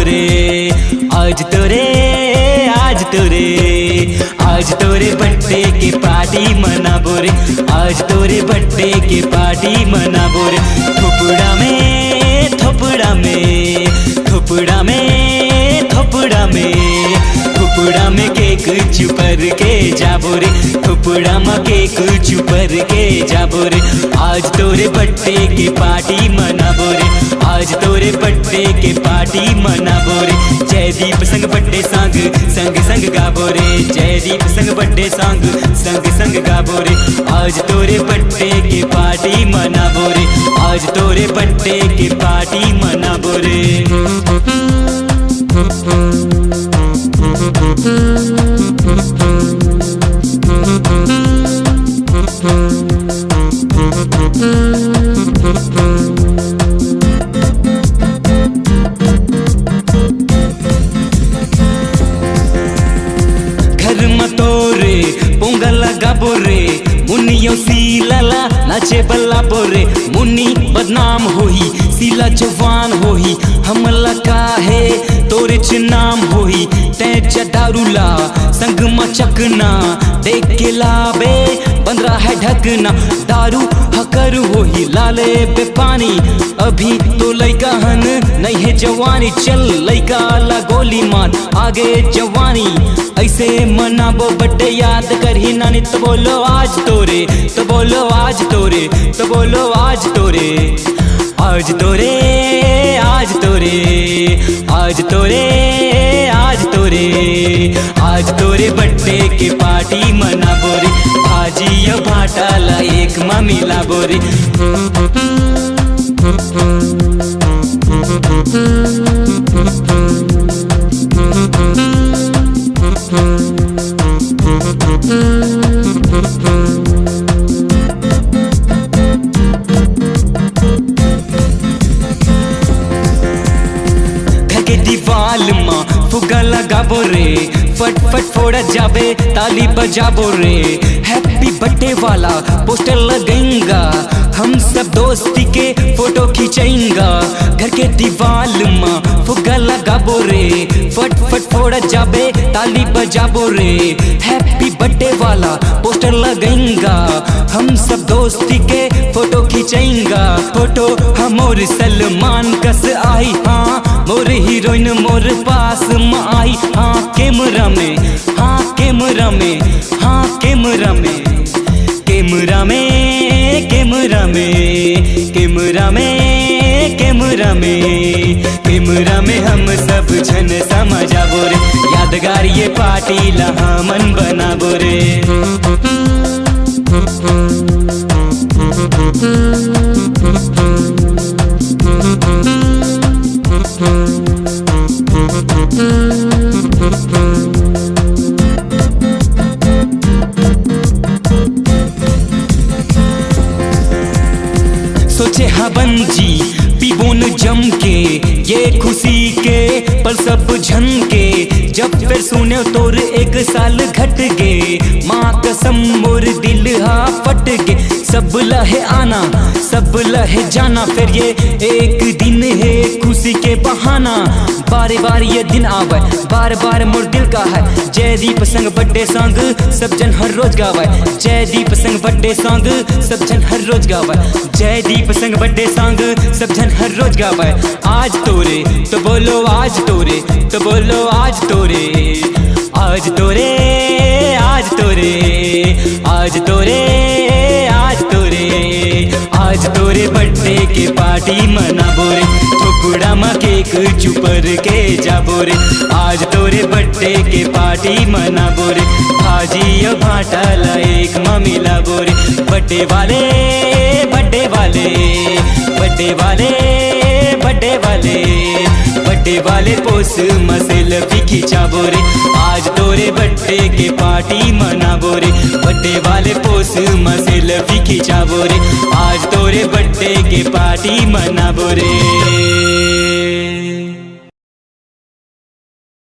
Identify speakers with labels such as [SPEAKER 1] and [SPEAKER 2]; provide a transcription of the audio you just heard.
[SPEAKER 1] रे आज तोरे आज तोरे बर्थडे के पार्टी मनाबो रे आज तोरे बर्थडे के पार्टी मनाबो रे थोपड़ा में थोपड़ा में थोपड़ा में थोपड़ा में थोपड़ा में केक चुपर के जाबो रे थोपड़ा में केक चुपर के जाबो रे आज तोरे बर्थडे के पार्टी मनाबो रे आज तोरे बर्थडे के पार्टी मनाबो रे जयदीप संग बर्थडे सॉन्ग संग संग गाबो रे जयदीप संग बर्थडे सॉन्ग संग संग गाबो रे आज तोरे बर्थडे के पार्टी मनाबो रे आज तोरे बर्थडे के पार्टी मनाबो रे घर मतोरे पोंगल लगाबो रे मुनियो सीलाला नाचे बल्ला बोरे मुन्नी बदनाम होही सीला जवान होही हमला काहे तोरे च नाम होही ते दारूला संग मचकना देख के लाबे बंदरा है ढकना दारू हकर होही लाले बे पानी अभी तो लइका हन नहीं है जवानी चल लइका ला गोली मार आगे जवानी ऐसे मनाबो बर्थडे याद करही नानी तो बोलो आज तोरे तो बोलो आज तोरे तो बोलो आज तोरे आज तोरे आज तोरे आज तोरे आज तोरे आज तोरे बर्थडे के पार्टी मनाबो रे भाजी या भाटाला एक मिला बोरे दीवाल माँ फुगा लगाबो रे फट फट फोड़ा जाबे ताली बजाबो रे हैप्पी बर्थडे वाला पोस्टर लगेंगा हम सब दोस्ती के फोटो खींचेंगा घर के दीवाल माँ फुगा लगाबो रे फट फट फोड़ा जाबे ताली बजाबो रे हैप्पी बर्थडे वाला पोस्टर लगेंगा हम सब दोस्ती के फोटो खींचेंगा फोटो हमोर सलमान कस आई हाँ मोर हीरोइन मोर पास में आई हाँ कैमरा में हाँ कैमरा में हाँ कैमरा में कैमरा में कैमरा में कैमरा में कैमरा में कैमरा में हम सब जन समझाबो रे यादगार ये पार्टी ला मन बनाबो रे सोचे हवन जी पीबोन जम के ये खुशी के पल सब झनके जब फिर सुने तोर एक साल घट गे माँ कसम मोर दिल हा फट गे सब लहे आना सब लहे जाना फिर ये एक दिन है खुशी के बहाना बारे बार ये दिन आवे बार बार मोर दिल का है जयदीप संग बर्थडे सॉन्ग सब जन हर रोज गावे जयदीप संग बर्थडे सॉन्ग सब जन हर रोज गावे जयदीप संग बर्थडे सॉन्ग सब जन हर रोज गावे आज तोरे तो बोलो आज तोरे तो बोलो आज तोरे आज तोरे आज तोरे आज तोरे आज तोरे आज तोरे बर्थडे के पार्टी मनाबो रे थोपड़ा में केक चुपर के जाबो रे आज तोरे बर्थडे के पार्टी मनाबो रे भाजी या भाटाला एक मिलाबो रे बर्थडे वाले बर्थडे वाले बर्थडे वाले बर्थडे वाले बर्थडे वाले पोस में सेल्फी खिंचाबो रे आज तोरे बर्थडे के पार्टी मनाबो रे बर्थडे वाले पोस में सेल्फी खिंचाबो रे आज तोरे बर्थडे के पार्टी मनाबो रे।